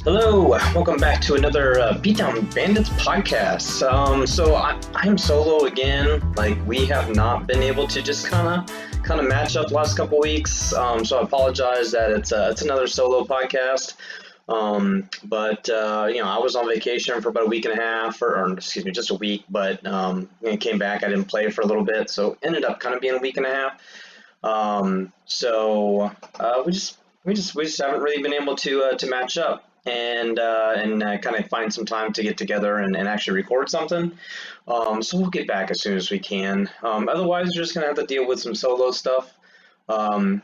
Hello, welcome back to another Beatdown Bandits podcast. So I'm solo again. Like we have not been able to just kind of match up the last couple weeks. So I apologize that it's another solo podcast. But I was on vacation for about a week and a half, or excuse me, just a week. But when I came back, I didn't play for a little bit, so ended up kind of being a week and a half. We just haven't really been able to match up and kind of find some time to get together and actually record something. So we'll get back as soon as we can. Otherwise, we're just gonna have to deal with some solo stuff um,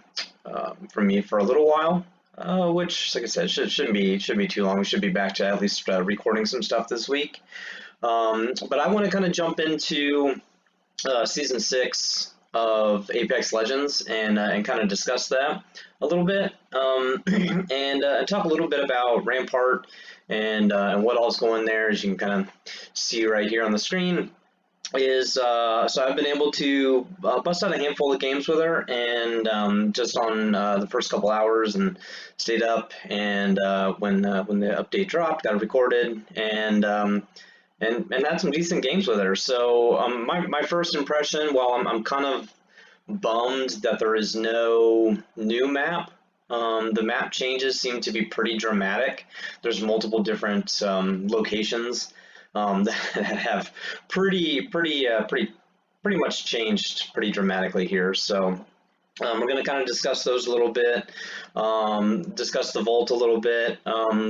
from me for a little while. Which, like I said, shouldn't be too long. We should be back to at least recording some stuff this week. But I want to kind of jump into season 6 of Apex Legends and kind of discuss that a little bit and talk a little bit about Rampart and what all's going there. As you can kind of see right here on the screen, is so I've been able to bust out a handful of games with her, and just on the first couple hours, and stayed up, and when the update dropped, got it recorded, and had some decent games with her. So my first impression, while I'm kind of bummed that there is no new map, the map changes seem to be pretty dramatic. There's multiple different locations that have pretty much changed pretty dramatically here. So we're going to kind of discuss those a little bit, discuss the Vault a little bit,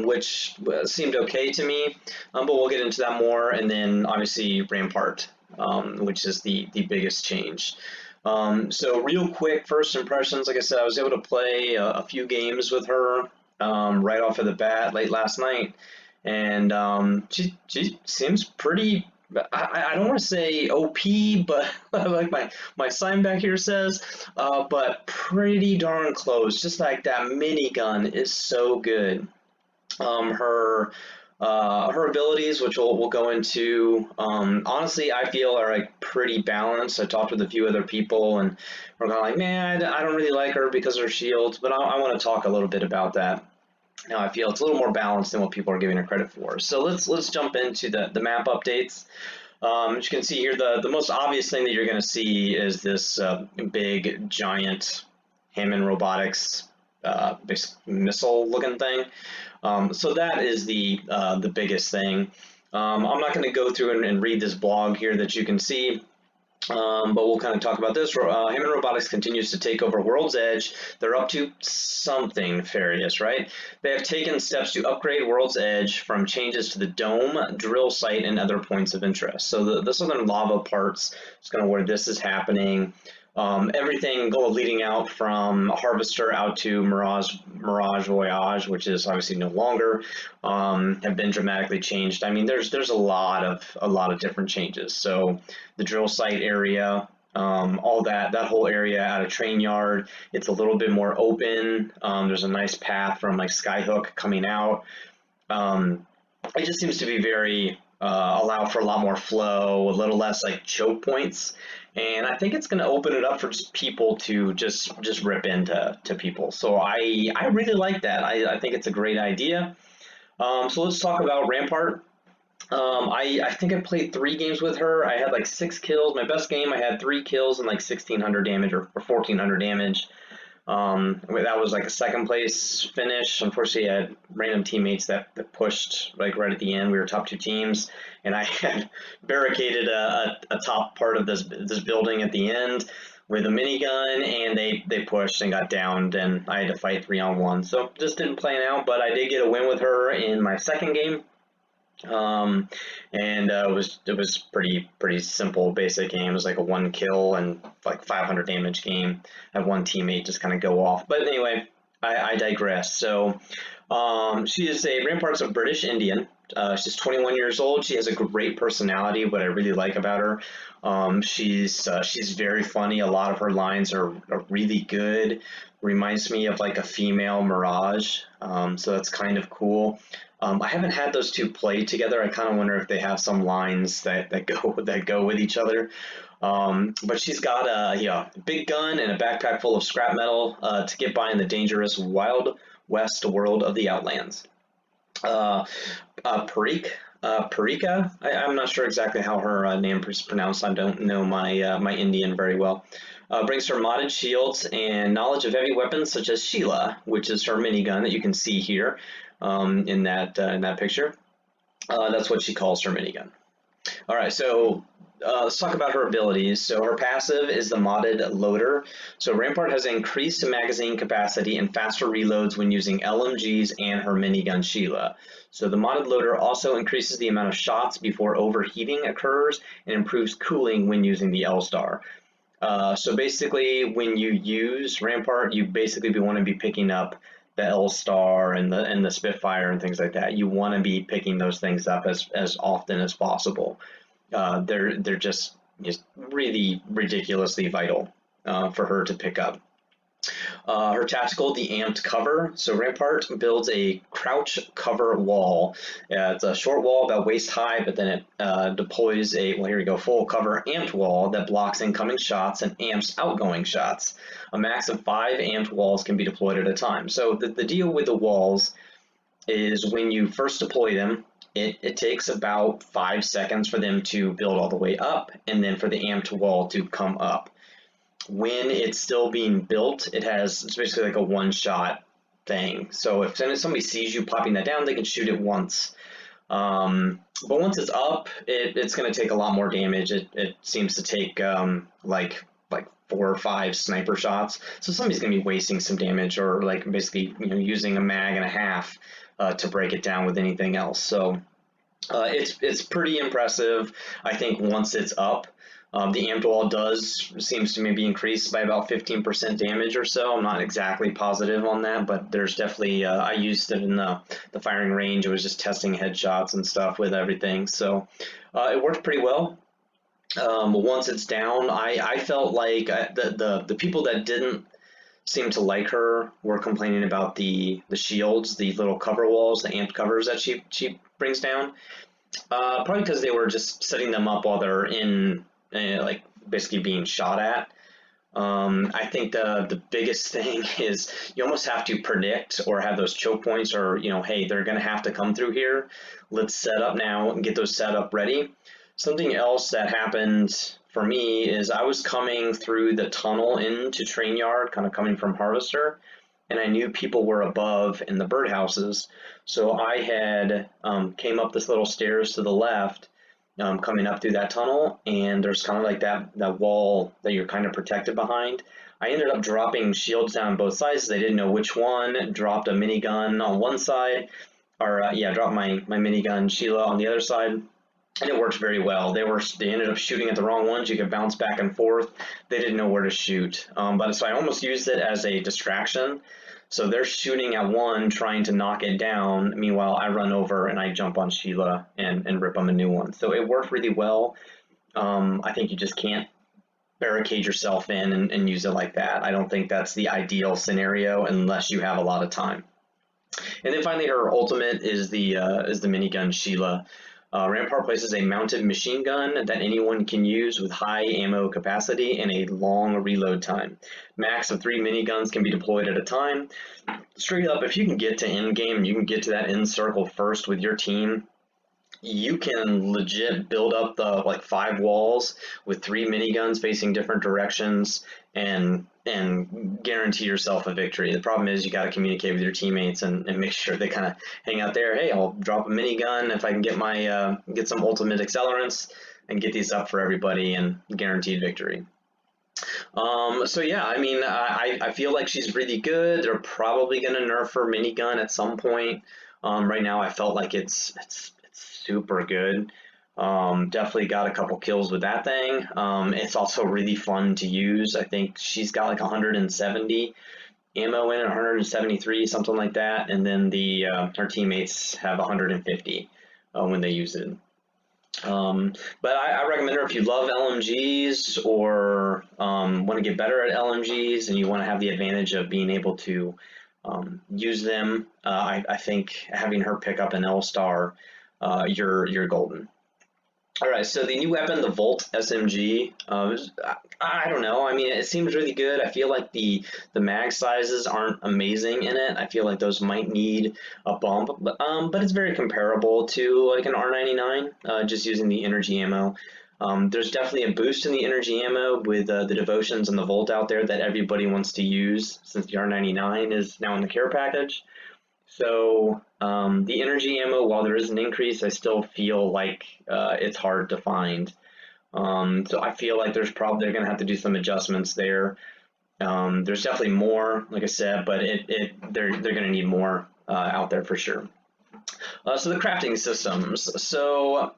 which seemed okay to me, but we'll get into that more, and then obviously Rampart, which is the biggest change. So real quick, first impressions, like I said, I was able to play a few games with her right off of the bat late last night, and she seems pretty. I don't want to say OP, but like my sign back here says, but pretty darn close. Just like that minigun is so good. Her abilities, which we'll go into, honestly, I feel are like pretty balanced. I talked with a few other people, and we're kind of like, man, I don't really like her because of her shields, but I want to talk a little bit about that. Now I feel it's a little more balanced than what people are giving her credit for. So let's jump into the map updates. As you can see here, the most obvious thing that you're going to see is this big giant Hammond Robotics missile looking thing. So that is the biggest thing. I'm not going to go through and read this blog here that you can see. But we'll kind of talk about this. Hammond Robotics continues to take over World's Edge. They're up to something nefarious, right? They have taken steps to upgrade World's Edge from changes to the dome, drill site, and other points of interest. So the southern lava parts is kind of where this is happening. Everything leading out from Harvester out to Mirage Voyage, which is obviously no longer, have been dramatically changed. I mean, there's a lot of different changes. So the drill site area, all that whole area out of train yard, it's a little bit more open. There's a nice path from like Skyhook coming out. It just seems to be very allow for a lot more flow, a little less like choke points, and I think it's going to open it up for just people to just rip into people. So I really like that. I think it's a great idea. So let's talk about Rampart. I think I played 3 games with her. I had like 6 kills. My best game, I had 3 kills and like 1,600 damage or 1,400 damage. That was like a second place finish. Unfortunately, I had random teammates that pushed like right at the end. We were top 2 teams, and I had barricaded a top part of this building at the end with a minigun, and they pushed and got downed, and I had to fight 3-on-1. So just didn't plan out, but I did get a win with her in my second game. And it was pretty simple, basic game. It was like a 1 kill and like 500 damage game. I had one teammate just kind of go off. But anyway, I digress. So she is Rampart's a British Indian. She's 21 years old. She has a great personality. What I really like about her, she's very funny. A lot of her lines are really good. Reminds me of like a female Mirage. So that's kind of cool. I haven't had those two play together. I kind of wonder if they have some lines that go with each other. But she's got a big gun and a backpack full of scrap metal to get by in the dangerous Wild West world of the Outlands. Parika. I'm not sure exactly how her name is pronounced. I don't know my Indian very well. Brings her modded shields and knowledge of heavy weapons such as Sheila, which is her minigun that you can see here in that picture. That's what she calls her minigun. All right, so let's talk about her abilities. So her passive is the modded loader. So Rampart has increased magazine capacity and faster reloads when using LMGs and her minigun Sheila. So the modded loader also increases the amount of shots before overheating occurs and improves cooling when using the L-Star. So basically, when you use Rampart, you basically want to be picking up the L-Star and the Spitfire and things like that. You want to be picking those things up as often as possible. They're just really ridiculously vital for her to pick up. Her tactical, the amped cover. So Rampart builds a crouch cover wall. It's a short wall about waist high, but then it deploys a, well, here we go, full cover amped wall that blocks incoming shots and amps outgoing shots. A max of 5 amped walls can be deployed at a time. So the deal with the walls is when you first deploy them, it takes about 5 seconds for them to build all the way up and then for the amped wall to come up. When it's still being built, it's basically like a one-shot thing. So if somebody sees you popping that down, they can shoot it once. But once it's up, it's going to take a lot more damage. It seems to take like 4 or 5 sniper shots. So somebody's going to be wasting some damage or like basically using a mag and a half to break it down with anything else. So it's pretty impressive. I think once it's up. The amped wall seems to maybe increase by about 15% damage or so. I'm not exactly positive on that, but there's definitely, I used it in the firing range. It was just testing headshots and stuff with everything. So it worked pretty well. Once it's down, I felt like the people that didn't seem to like her were complaining about the shields, the little cover walls, the amped covers that she brings down. Probably because they were just setting them up while they're in like basically being shot at. I think the biggest thing is you almost have to predict or have those choke points or, hey, they're going to have to come through here. Let's set up now and get those set up ready. Something else that happened for me is I was coming through the tunnel into Train Yard, kind of coming from Harvester, and I knew people were above in the birdhouses. So I had came up this little stairs to the left, coming up through that tunnel, and there's kind of like that wall that you're kind of protected behind. I ended up dropping shields down both sides. They didn't know which one. Dropped a minigun on one side, or dropped my minigun Sheila on the other side. And it worked very well. They ended up shooting at the wrong ones. You could bounce back and forth. They didn't know where to shoot. But so I almost used it as a distraction. So they're shooting at one, trying to knock it down. Meanwhile, I run over and I jump on Sheila and rip them a new one. So it worked really well. I think you just can't barricade yourself in and use it like that. I don't think that's the ideal scenario unless you have a lot of time. And then finally, her ultimate is the minigun Sheila. Rampart places a mounted machine gun that anyone can use with high ammo capacity and a long reload time. Max of 3 miniguns can be deployed at a time. Straight up, if you can get to end game, you can get to that end circle first with your team, you can legit build up the 5 walls with 3 miniguns facing different directions and guarantee yourself a victory. The problem is you got to communicate with your teammates and make sure they kind of hang out there. Hey, I'll drop a minigun if I can get my get some ultimate accelerants and get these up for everybody and guaranteed victory. So yeah, I mean, I feel like she's really good. They're probably going to nerf her minigun at some point. Right now, I felt like it's super good. Definitely got a couple kills with that thing. It's also really fun to use. I think she's got like 170 ammo in it, 173, something like that, and then her teammates have 150 when they use it. But I recommend her if you love LMGs or want to get better at LMGs and you want to have the advantage of being able to use them. I think having her pick up an L-Star, you're golden. All right, so the new weapon, the Volt SMG, I don't know. I mean, it seems really good. I feel like the mag sizes aren't amazing in it. I feel like those might need a bump, but it's very comparable to like an R99, just using the energy ammo. There's definitely a boost in the energy ammo with the devotions and the Volt out there that everybody wants to use since the R99 is now in the care package. So the energy ammo, while there is an increase, I still feel like it's hard to find. So I feel like they're going to have to do some adjustments there. There's definitely more, like I said, but they're going to need more out there for sure. So the crafting systems. So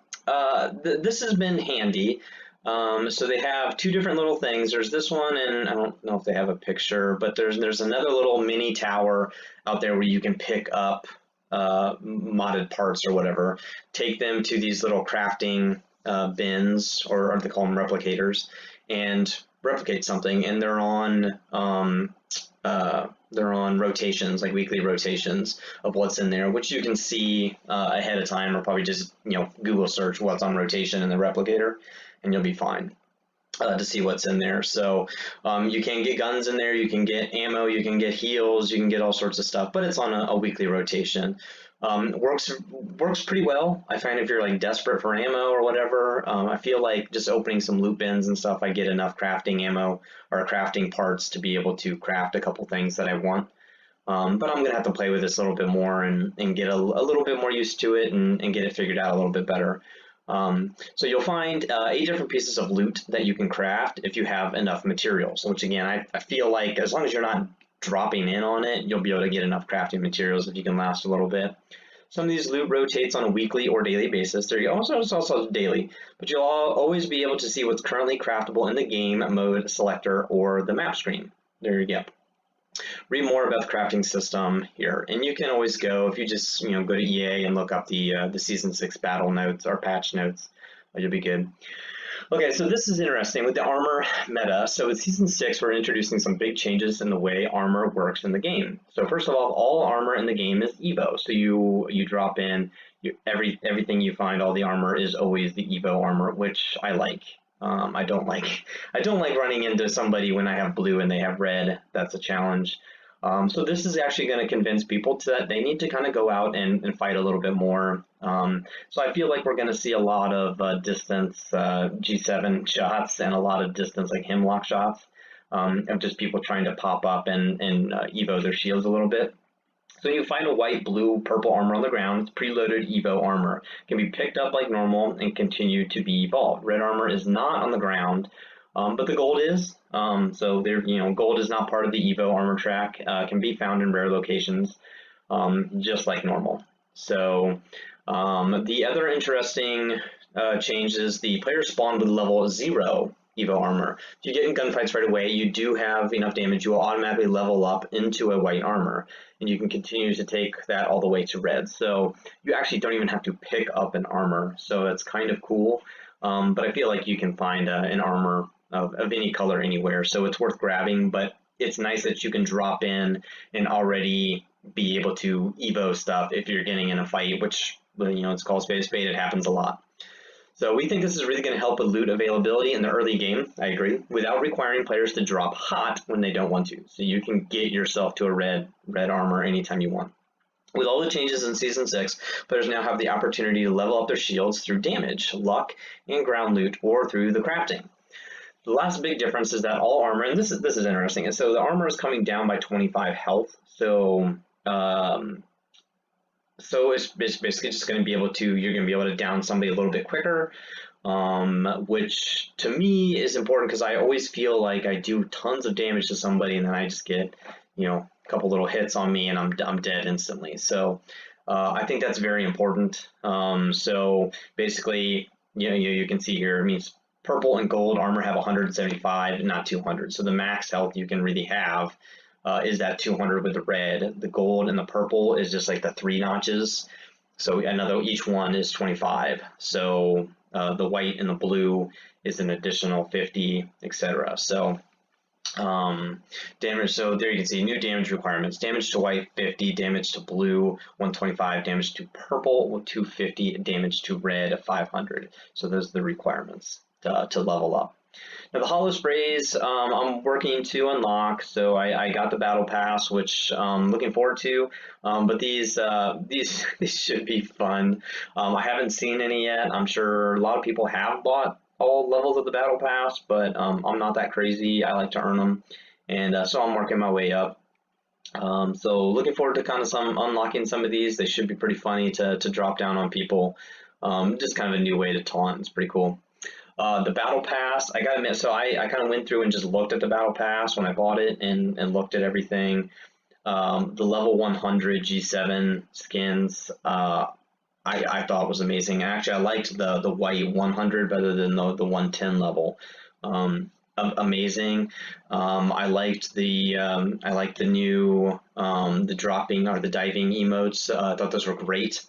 this has been handy. So they have two different little things. There's this one, and I don't know if they have a picture, but there's another little mini tower out there where you can pick up modded parts or whatever, take them to these little crafting bins, or they call them replicators, and replicate something. And they're on rotations, like weekly rotations of what's in there, which you can see ahead of time, or probably just Google search what's on rotation in the replicator, and you'll be fine to see what's in there. So you can get guns in there, you can get ammo, you can get heals, you can get all sorts of stuff, but it's on a weekly rotation. Works pretty well. I find if you're like desperate for ammo or whatever, I feel like just opening some loot bins and stuff, I get enough crafting ammo or crafting parts to be able to craft a couple things that I want. But I'm gonna have to play with this a little bit more and get a little bit more used to it and get it figured out a little bit better. So you'll find 8 different pieces of loot that you can craft if you have enough materials, which again, I feel like as long as you're not dropping in on it, you'll be able to get enough crafting materials if you can last a little bit. Some of these loot rotates on a weekly or daily basis. There you go. It's also daily, but you'll always be able to see what's currently craftable in the game mode selector or the map screen. There you go. Read more about the crafting system here, and you can always go if you just go to EA and look up the season 6 battle notes or patch notes. You'll be good. Okay, so this is interesting with the armor meta. So with Season 6, we're introducing some big changes in the way armor works in the game. So first of all armor in the game is Evo. So you drop in, everything you find, all the armor is always the Evo armor, which I like. I don't like running into somebody when I have blue and they have red. That's a challenge. So this is actually going to convince people that they need to kind of go out and fight a little bit more. So I feel like we're going to see a lot of distance G7 shots and a lot of distance like Hemlock shots of just people trying to pop up and Evo their shields a little bit. So you find a white, blue, purple armor on the ground. It's preloaded Evo armor. It can be picked up like normal and continue to be evolved. Red armor is not on the ground, but the gold is. So there, gold is not part of the Evo armor track. Can be found in rare locations, just like normal. So the other interesting change is the player spawn with level 0 Evo armor. If you get in gunfights right away, you do have enough damage, you will automatically level up into a white armor, and you can continue to take that all the way to red. So you actually don't even have to pick up an armor, so it's kind of cool. But I feel like you can find an armor of any color anywhere, so it's worth grabbing, but it's nice that you can drop in and already be able to Evo stuff if you're getting in a fight, which, it's called spade a spade, it happens a lot. So we think this is really going to help with loot availability in the early game, I agree, without requiring players to drop hot when they don't want to. So you can get yourself to a red armor anytime you want. With all the changes in Season 6, players now have the opportunity to level up their shields through damage, luck, and ground loot, or through the crafting. The last big difference is that all armor, and this is interesting, so the armor is coming down by 25 health, so it's basically just going to be able to, you're going to be able to down somebody a little bit quicker, which to me is important because I always feel like I do tons of damage to somebody and then I just get, a couple little hits on me and I'm dead instantly. So I think that's very important. So basically, you can see here, it means purple and gold armor have 175 and not 200. So the max health you can really have is that 200 with the red. The gold and the purple is just like the 3 notches. So each one is 25. So the white and the blue is an additional 50, etc. So Damage, so there you can see new damage requirements. Damage to white 50, damage to blue 125, damage to purple 250, damage to red 500. So those are the requirements to level up. Now the hollow sprays, I'm working to unlock, so I got the battle pass, which I'm looking forward to. But these these should be fun. I haven't seen any yet. I'm sure a lot of people have bought all levels of the battle pass, but I'm not that crazy. I like to earn them, and so I'm working my way up. So looking forward to kind of unlocking some of these. They should be pretty funny to drop down on people. Just kind of a new way to taunt. It's pretty cool. The battle pass, I gotta admit, so I kind of went through and just looked at the battle pass when I bought it and looked at everything. The level 100 G7 skins, I thought was amazing. Actually, I liked the white 100 better than the 110 level. Amazing. I liked the new the dropping or the diving emotes. I thought those were great.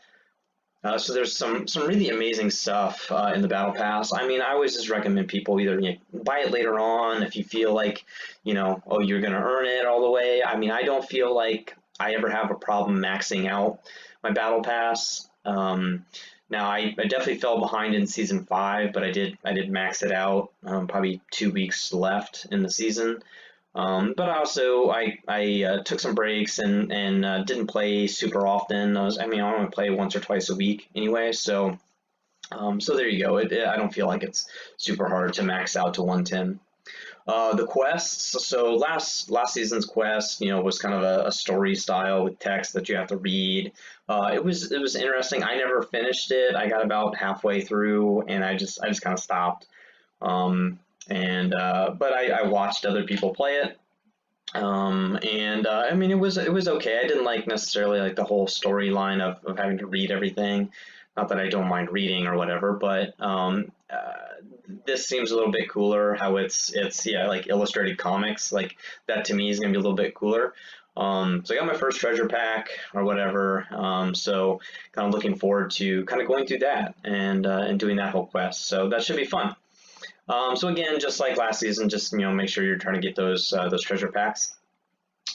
So there's some really amazing stuff in the battle pass. I mean, I always just recommend people either buy it later on if you feel like, oh, you're gonna earn it all the way. I mean, I don't feel like I ever have a problem maxing out my battle pass. Now I definitely fell behind in season 5, but I did max it out. Probably 2 weeks left in the season. But also I took some breaks and didn't play super often. I mean, I only play once or twice a week anyway. So so there you go. I don't feel like it's super hard to max out to 110. The quests. So last season's quest, was kind of a story style with text that you have to read. It was interesting. I never finished it. I got about halfway through and I just kind of stopped. But I watched other people play it. I mean, it was okay. I didn't like necessarily like the whole storyline of having to read everything. Not that I don't mind reading or whatever, but this seems a little bit cooler. How it's yeah, like illustrated comics, like that to me is gonna be a little bit cooler. So I got my first treasure pack or whatever. So kind of looking forward to kind of going through that and doing that whole quest. So that should be fun. So again, just like last season, just make sure you're trying to get those treasure packs,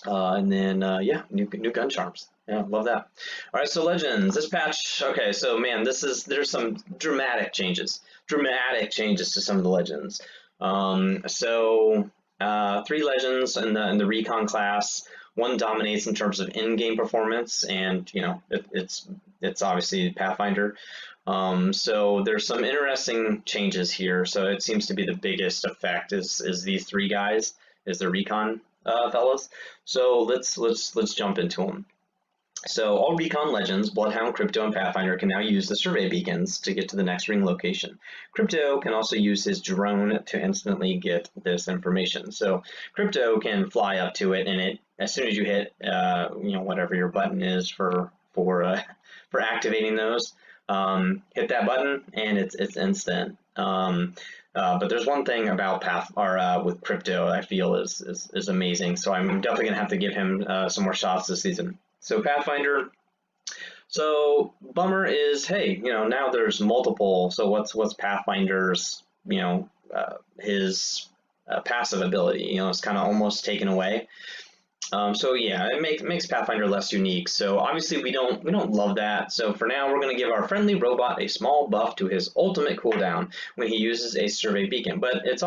and then yeah, new gun charms. Yeah, love that. All right, so legends. This patch. Okay, so man, there's some dramatic changes to some of the legends. So 3 legends in the recon class. One dominates in terms of in-game performance, and it's obviously Pathfinder. So there's some interesting changes here. So it seems to be the biggest effect is these 3 guys, is the recon fellas. So let's jump into them. So all recon legends, Bloodhound, Crypto, and Pathfinder can now use the survey beacons to get to the next ring location. Crypto can also use his drone to instantly get this information. So Crypto can fly up to it, and as soon as you hit whatever your button is for activating those, hit that button and it's instant. But there's one thing about with Crypto I feel is amazing. So I'm definitely gonna have to give him some more shots this season. So Pathfinder. So bummer is, hey, now there's multiple. So what's Pathfinder's his passive ability? It's kind of almost taken away. So yeah, it makes Pathfinder less unique. So obviously we don't love that. So for now, we're going to give our friendly robot a small buff to his ultimate cooldown when he uses a survey beacon. But it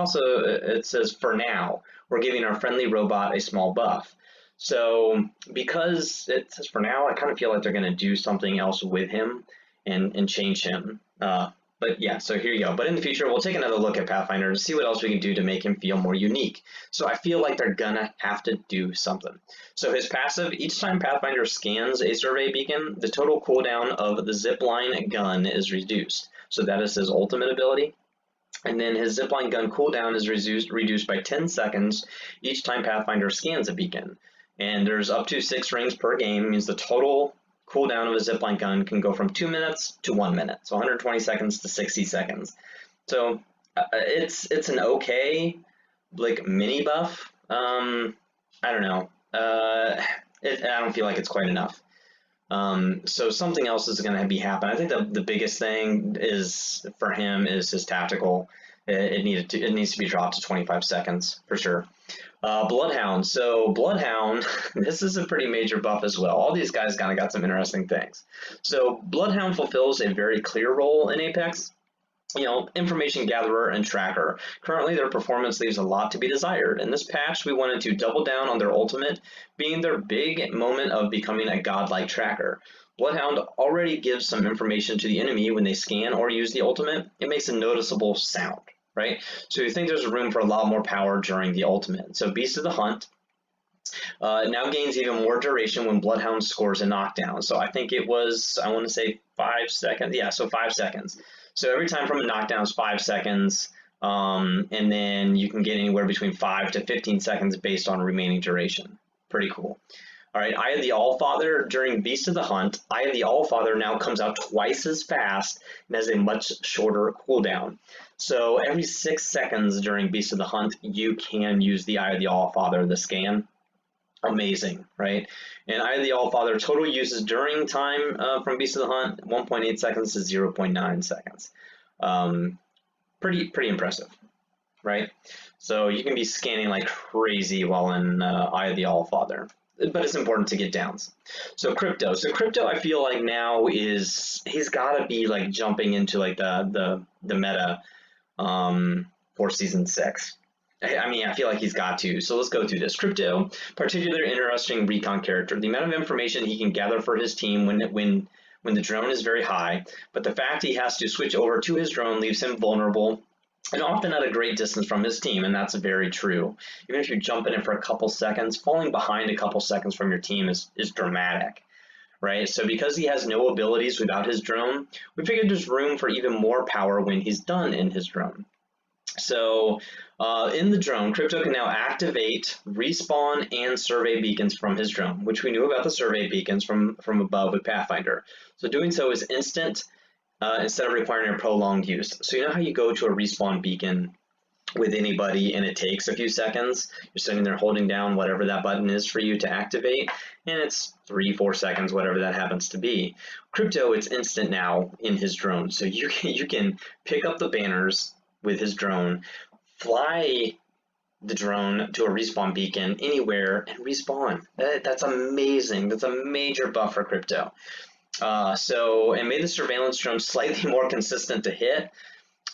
says for now we're giving our friendly robot a small buff. So because it says for now, I kind of feel like they're going to do something else with him and change him. But yeah, so here you go. But in the future, we'll take another look at Pathfinder and see what else we can do to make him feel more unique. So I feel like they're gonna have to do something. So his passive, each time Pathfinder scans a survey beacon, the total cooldown of the zipline gun is reduced. So that is his ultimate ability. And then his zipline gun cooldown is reduced by 10 seconds each time Pathfinder scans a beacon. And there's up to 6 rings per game, means the total cooldown of a zipline gun can go from 2 minutes to 1 minute, so 120 seconds to 60 seconds. So it's an okay like mini buff. I don't know. I don't feel like it's quite enough. So something else is going to be happening. I think the biggest thing is for him is his tactical. It needs to be dropped to 25 seconds for sure. Bloodhound. So Bloodhound, this is a pretty major buff as well. All these guys kind of got some interesting things. So Bloodhound fulfills a very clear role in Apex. Information gatherer and tracker. Currently, their performance leaves a lot to be desired. In this patch, we wanted to double down on their ultimate, being their big moment of becoming a godlike tracker. Bloodhound already gives some information to the enemy when they scan or use the ultimate. It makes a noticeable sound, right? So you think there's room for a lot more power during the ultimate. So Beast of the Hunt now gains even more duration when Bloodhound scores a knockdown. So I think it was, I want to say 5 seconds. Yeah, so 5 seconds. So every time from a knockdown is 5 seconds, and then you can get anywhere between 5 to 15 seconds based on remaining duration. Pretty cool. All right, Eye of the Allfather during Beast of the Hunt. Eye of the Allfather now comes out twice as fast and has a much shorter cooldown. So every 6 seconds during Beast of the Hunt, you can use the Eye of the Allfather, the scan. Amazing, right? And Eye of the Allfather total uses during time from Beast of the Hunt, 1.8 seconds to 0.9 seconds. Pretty impressive, right? So you can be scanning like crazy while in Eye of the Allfather, but it's important to get downs. So Crypto. So Crypto, I feel like now he's got to be like jumping into like the meta for season 6. I mean, I feel like he's got to. So let's go through this. Crypto, particularly interesting recon character. The amount of information he can gather for his team when the drone is very high, but the fact he has to switch over to his drone leaves him vulnerable and often at a great distance from his team, and that's very true. Even if you jump in it for a couple seconds, falling behind a couple seconds from your team is dramatic, right? So because he has no abilities without his drone, we figured there's room for even more power when he's done in his drone. So in the drone, Crypto can now activate, respawn, and survey beacons from his drone, which we knew about the survey beacons from above with Pathfinder. So doing so is instant instead of requiring a prolonged use. So you know how you go to a respawn beacon with anybody and it takes a few seconds? You're sitting there holding down whatever that button is for you to activate, and it's 3-4 seconds, whatever that happens to be. Crypto, it's instant now in his drone. So you can pick up the banners with his drone, fly the drone to a respawn beacon anywhere and respawn. That's amazing. That's a major buff for Crypto. And made the surveillance drone slightly more consistent to hit,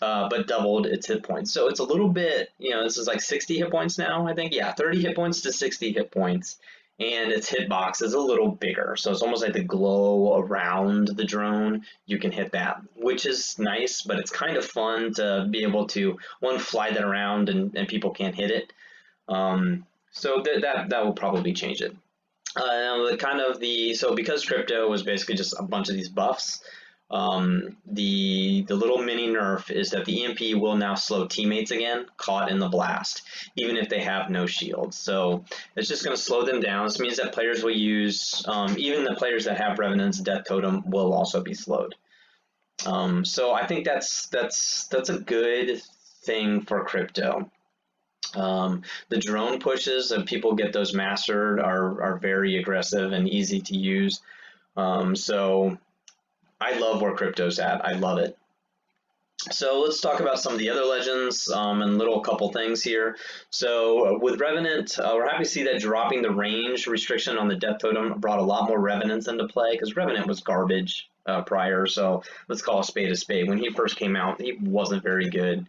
but doubled its hit points. So it's a little bit, this is like 60 hit points now, I think. Yeah, 30 hit points to 60 hit points. And its hitbox is a little bigger. So it's almost like the glow around the drone. You can hit that, which is nice, but it's kind of fun to be able to, one, fly that around and people can't hit it. So that will probably change it. So because Crypto was basically just a bunch of these buffs, the little mini nerf is that the EMP will now slow teammates again caught in the blast, even if they have no shields. So it's just going to slow them down. This means that players will use, even the players that have Revenant's Death Totem will also be slowed. So I think that's a good thing for Crypto. The drone pushes, and people get those mastered, are very aggressive and easy to use. So I love where Crypto's at. I love it. So let's talk about some of the other legends and little couple things here. So with Revenant, we're happy to see that dropping the range restriction on the Death Totem brought a lot more Revenants into play, because Revenant was garbage prior. So let's call a spade. When he first came out, he wasn't very good.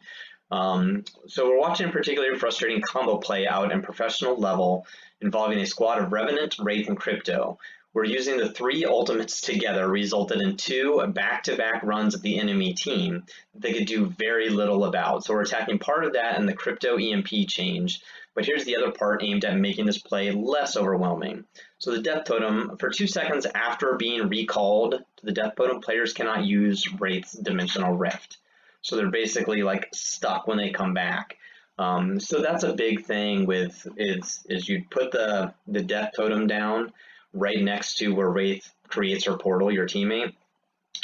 So we're watching a particularly frustrating combo play out in professional level involving a squad of Revenant, Wraith, and Crypto. We're using the 3 ultimates together resulted in 2 back-to-back runs at the enemy team that they could do very little about. So we're attacking part of that in the Crypto EMP change, but here's the other part aimed at making this play less overwhelming. So the Death Totem, for 2 seconds after being recalled to the Death Totem, players cannot use Wraith's Dimensional Rift. So they're basically like stuck when they come back. So that's a big thing with is you put the Death Totem down right next to where Wraith creates her portal, your teammate,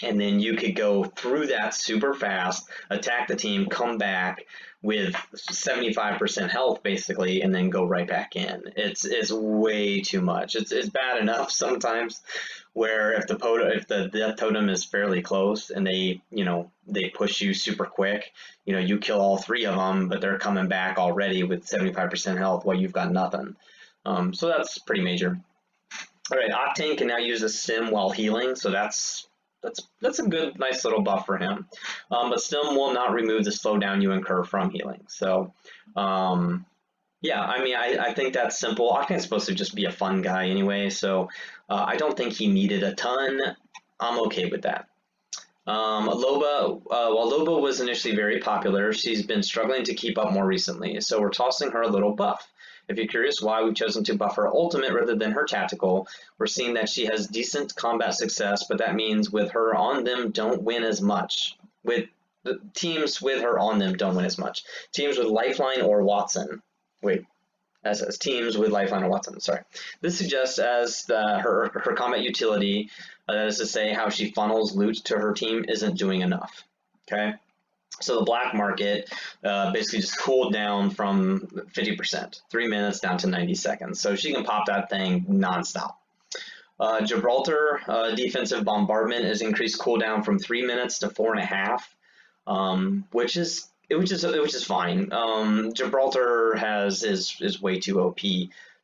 and then you could go through that super fast, attack the team, come back with 75% health basically, and then go right back in. It's way too much. It's bad enough sometimes where if the death totem is fairly close and they push you super quick, you kill all three of them, but they're coming back already with 75% health while you've got nothing. So that's pretty major. All right, Octane can now use a stim while healing, so that's a good, nice little buff for him. But stim will not remove the slowdown you incur from healing. So, yeah, I mean, I think that's simple. Octane's supposed to just be a fun guy anyway, so I don't think he needed a ton. I'm okay with that. Loba, while Loba was initially very popular, she's been struggling to keep up more recently, so we're tossing her a little buff. If you're curious why we've chosen to buff her ultimate rather than her tactical, we're seeing that she has decent combat success, but that means with her on them don't win as much. With the teams with her on them don't win as much. Teams with Lifeline or Watson. Wait, that says teams with Lifeline or Watson, sorry. This suggests as her combat utility, that is to say how she funnels loot to her team, isn't doing enough, okay? So the black market basically just cooled down from 50%, 3 minutes down to 90 seconds. So she can pop that thing nonstop. Gibraltar defensive bombardment is increased cooldown from 3 minutes to 4.5, which is fine. Gibraltar is way too OP,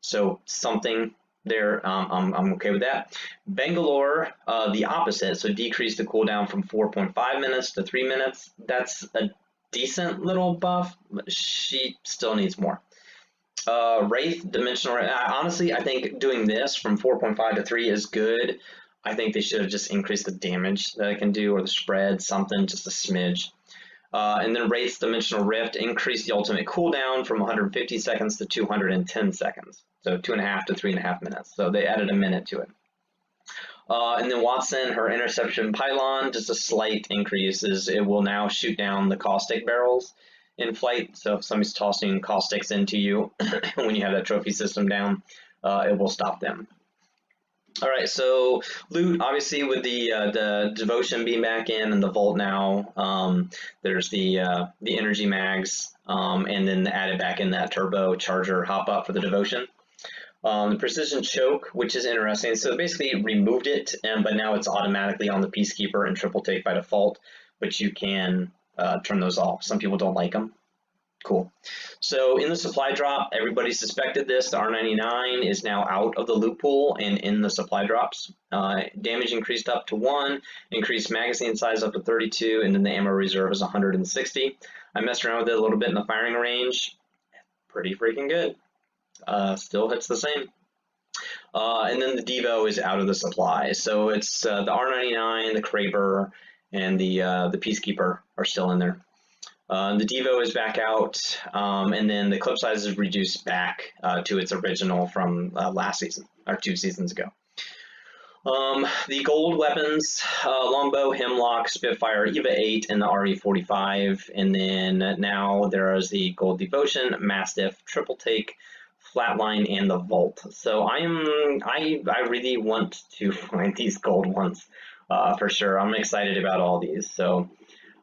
so something there, I'm okay with that. Bangalore, the opposite, so decrease the cooldown from 4.5 minutes to 3 minutes. That's a decent little buff, but she still needs more. Wraith, dimensional. Honestly, I think doing this from 4.5 to 3 is good. I think they should have just increased the damage that it can do, or the spread, something, just a smidge. And then Wraith's Dimensional Rift increased the ultimate cooldown from 150 seconds to 210 seconds. So 2.5 to 3.5 minutes. So they added a minute to it. And then Watson, her Interception Pylon, just a slight increase, is it will now shoot down the Caustic Barrels in flight. So if somebody's tossing caustics into you when you have that trophy system down, it will stop them. All right, so loot, obviously with the devotion being back in and the vault now, there's the energy mags, and then added back in that turbo charger hop up for the devotion. The precision choke, which is interesting, so basically removed it, but now it's automatically on the Peacekeeper and triple take by default, but you can turn those off. Some people don't like them. Cool. So in the supply drop, everybody suspected this. The R99 is now out of the loot pool and in the supply drops. Damage increased up to 1, increased magazine size up to 32, and then the ammo reserve is 160. I messed around with it a little bit in the firing range. Pretty freaking good. Still hits the same. And then the Devo is out of the supply. So it's the R99, the Kraber, and the Peacekeeper are still in there. The Devo is back out, and then the clip size is reduced back to its original from last season, or 2 seasons ago. The gold weapons, Longbow, Hemlock, Spitfire, EVA 8, and the RE45, and then now there is the gold Devotion, Mastiff, Triple Take, Flatline, and the Vault. So I really want to find these gold ones for sure. I'm excited about all these. So.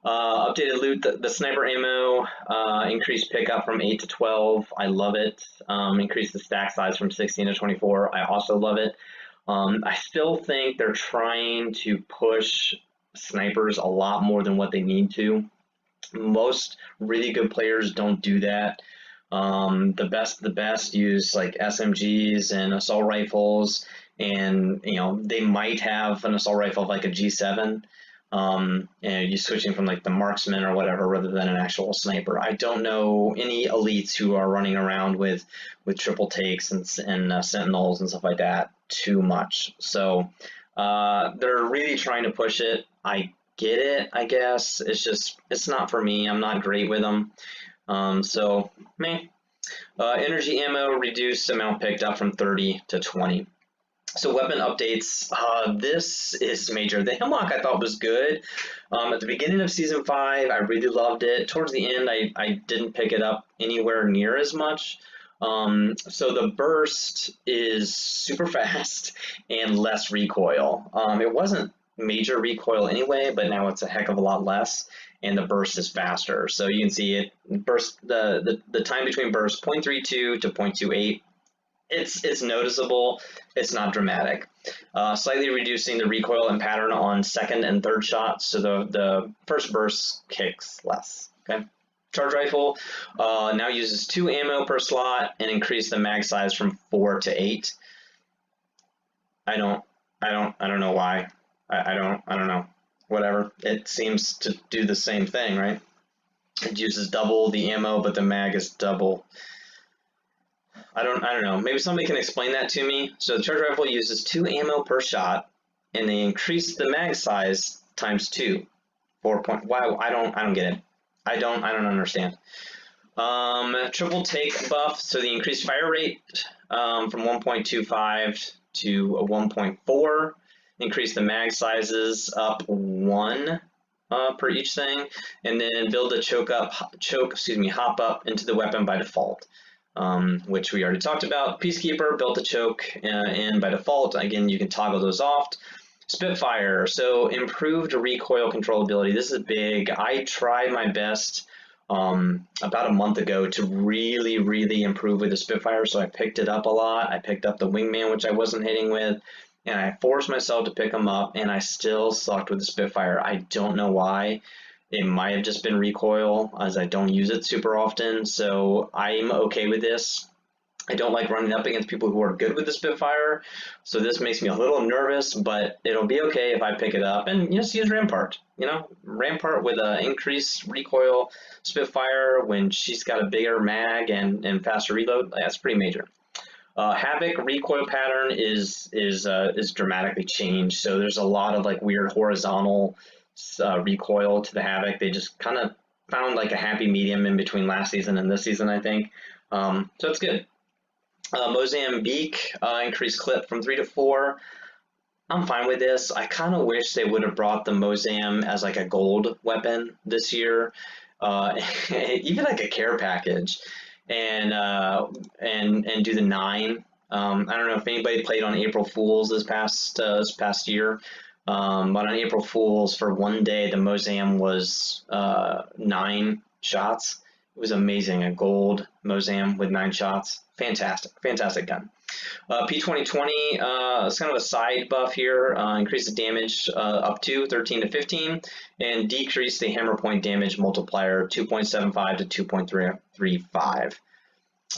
Updated loot, the sniper ammo, increased pickup from 8 to 12. I love it. Increased the stack size from 16 to 24. I also love it. I still think they're trying to push snipers a lot more than what they need to. Most really good players don't do that. The best use like SMGs and assault rifles, and they might have an assault rifle like a G7. And you're switching from like the marksman or whatever rather than an actual sniper. I don't know any elites who are running around with triple takes and sentinels and stuff like that too much. So they're really trying to push it. I get it, I guess. It's not for me. I'm not great with them. So meh. Energy ammo reduced amount picked up from 30 to 20. So weapon updates, this is major. The Hemlock I thought was good. At the beginning of Season 5, I really loved it. Towards the end, I didn't pick it up anywhere near as much. So the burst is super fast and less recoil. It wasn't major recoil anyway, but now it's a heck of a lot less, and the burst is faster. So you can see it burst the time between bursts 0.32 to 0.28. It's noticeable. It's not dramatic. Slightly reducing the recoil and pattern on second and third shots, so the first burst kicks less. Okay. Charge rifle now uses 2 ammo per slot and increase the mag size from 4 to 8. I don't know why. I don't know. Whatever. It seems to do the same thing, right? It uses double the ammo, but the mag is double. I don't know. Maybe somebody can explain that to me. So the charge rifle uses 2 ammo per shot, and they increase the mag size times 2. 4 point. Wow, I don't get it. I don't understand. Triple take buff, so the increased fire rate from 1.25 to a 1.4. Increase the mag sizes up 1 per each thing, and then build a hop up into the weapon by default, which we already talked about. Peacekeeper built a choke in by default. Again, you can toggle those off. Spitfire, so improved recoil controllability. This is big. I tried my best about a month ago to really improve with the Spitfire, so I picked it up a lot. I picked up the Wingman, which I wasn't hitting with, and I forced myself to pick them up, and I still sucked with the Spitfire. I don't know why. It might have just been recoil, as I don't use it super often, so I'm okay with this. I don't like running up against people who are good with the Spitfire, so this makes me a little nervous, but it'll be okay if I pick it up and just use Rampart. Rampart with an increased recoil Spitfire when she's got a bigger mag and faster reload, that's pretty major. Havoc recoil pattern is dramatically changed, so there's a lot of like weird horizontal recoil to the Havoc. They just kind of found like a happy medium in between last season and this season, I think. So it's good. Mozambique increased clip from 3 to 4. I'm fine with this. I kind of wish they would have brought the Mozam as like a gold weapon this year, even like a care package, and do the 9. I don't know if anybody played on April Fools this past year, but on April Fools for one day the Mozam was 9 shots. It was amazing. A gold Mozam with 9 shots. Fantastic gun. P2020, it's kind of a side buff here. Increases damage up to 13 to 15, and decrease the hammer point damage multiplier 2.75 to 2.35.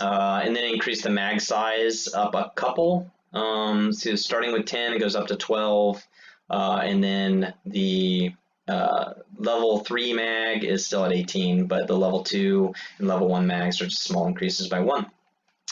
And then increase the mag size up a couple. So starting with 10, it goes up to 12, and then the level 3 mag is still at 18, but the level 2 and level 1 mags are just small increases by 1.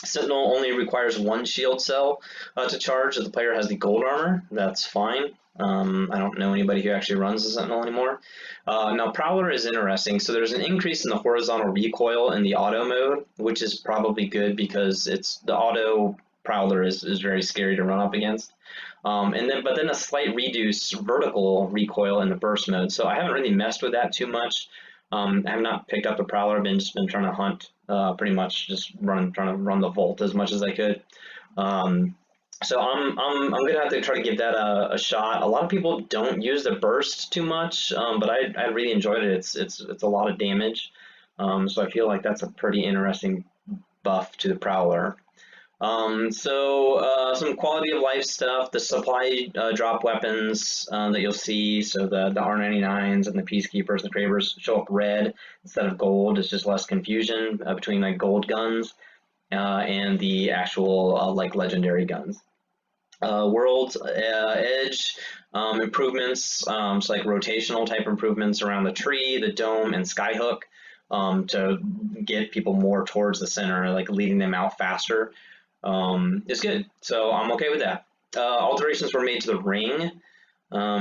Sentinel only requires 1 shield cell to charge if the player has the gold armor. That's fine. I don't know anybody who actually runs the Sentinel anymore. Now Prowler is interesting. So there's an increase in the horizontal recoil in the auto mode, which is probably good because the auto Prowler is very scary to run up against. But then a slight reduced vertical recoil in the burst mode. So I haven't really messed with that too much. I have not picked up the Prowler. I've just been trying to hunt, pretty much just trying to run the Volt as much as I could. So I'm gonna have to try to give that a shot. A lot of people don't use the burst too much, but I really enjoyed it. It's a lot of damage, so I feel like that's a pretty interesting buff to the Prowler. Some quality of life stuff, the supply drop weapons that you'll see, so the R99s and the Peacekeepers and the Cravers show up red instead of gold. It's just less confusion between like gold guns and the actual like legendary guns. World Edge improvements, so like rotational type improvements around the tree, the dome, and Skyhook to get people more towards the center, like leading them out faster. It's good, so I'm okay with that. Alterations were made to the ring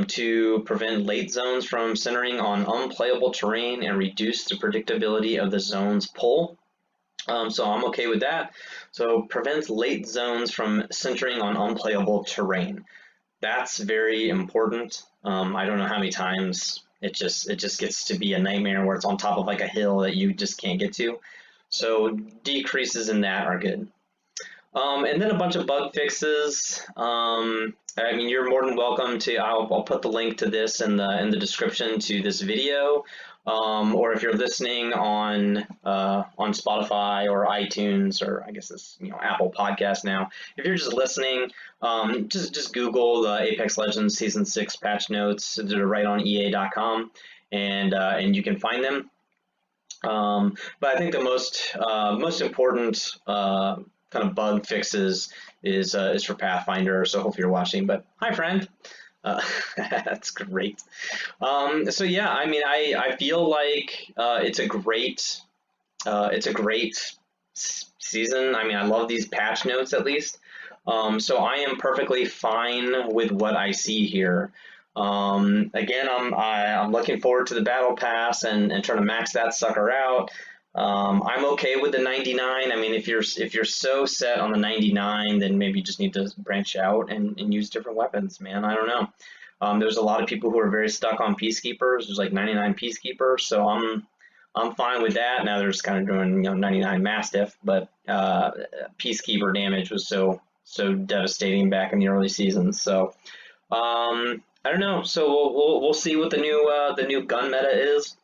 to prevent late zones from centering on unplayable terrain and reduce the predictability of the zone's pull. So I'm okay with that. So prevents late zones from centering on unplayable terrain. That's very important. I don't know how many times it just gets to be a nightmare where it's on top of like a hill that you just can't get to. So decreases in that are good. And then a bunch of bug fixes. I mean, you're more than welcome to. I'll put the link to this in the description to this video, or if you're listening on Spotify or iTunes, or I guess it's Apple Podcast now. If you're just listening, just Google the Apex Legends Season 6 patch notes. They're right on EA.com, and you can find them. But I think the most important kind of bug fixes is for Pathfinder. So hopefully you're watching. But hi, friend. That's great. So yeah, I mean, I feel like it's a great season. I mean, I love these patch notes at least. So I am perfectly fine with what I see here. Again, I'm looking forward to the battle pass and trying to max that sucker out. I'm okay with the 99. I mean, if you're so set on the 99, then maybe you just need to branch out and use different weapons, man. I don't know. There's a lot of people who are very stuck on Peacekeepers. There's like 99 Peacekeepers, so I'm fine with that. Now they're just kind of doing 99 Mastiff, but Peacekeeper damage was so devastating back in the early seasons. So I don't know. So we'll see what the new gun meta is.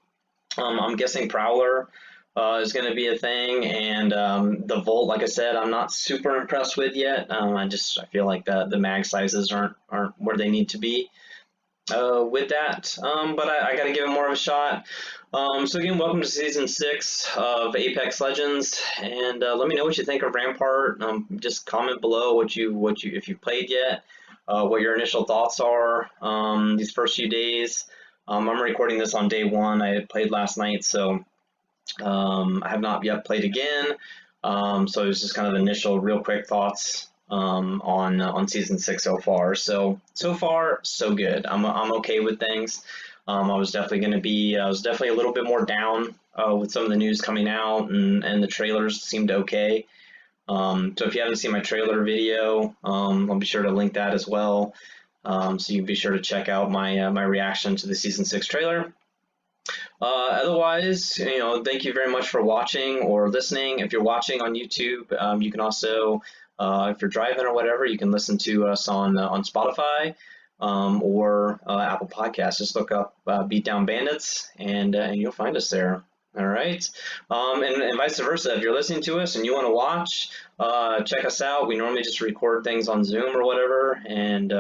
I'm guessing Prowler is going to be a thing, and the Volt, like I said, I'm not super impressed with yet. I feel like the mag sizes aren't where they need to be with that. But I got to give it more of a shot. So again, welcome to Season 6 of Apex Legends, and let me know what you think of Rampart. Just comment below if you've played yet. What your initial thoughts are these first few days. I'm recording this on day 1. I had played last night, so I have not yet played again. So it was just kind of initial, real quick thoughts on Season 6 so far. So far, so good. I'm okay with things. I was definitely a little bit more down with some of the news coming out, and the trailers seemed okay. So if you haven't seen my trailer video, I'll be sure to link that as well. So you can be sure to check out my reaction to the Season 6 trailer. Otherwise, thank you very much for watching or listening. If you're watching on YouTube, you can also, if you're driving or whatever, you can listen to us on Spotify or Apple Podcasts. Just look up Beat Down Bandits, and you'll find us there. All right, and vice versa. If you're listening to us and you want to watch, check us out. We normally just record things on Zoom or whatever, and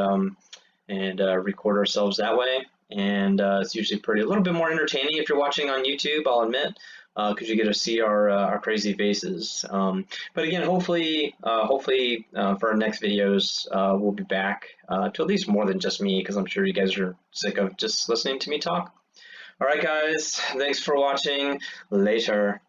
record ourselves that way. And it's usually a little bit more entertaining if you're watching on YouTube, I'll admit, because you get to see our crazy faces. But again, hopefully for our next videos, we'll be back to at least more than just me, because I'm sure you guys are sick of just listening to me talk. All right, guys, thanks for watching. Later.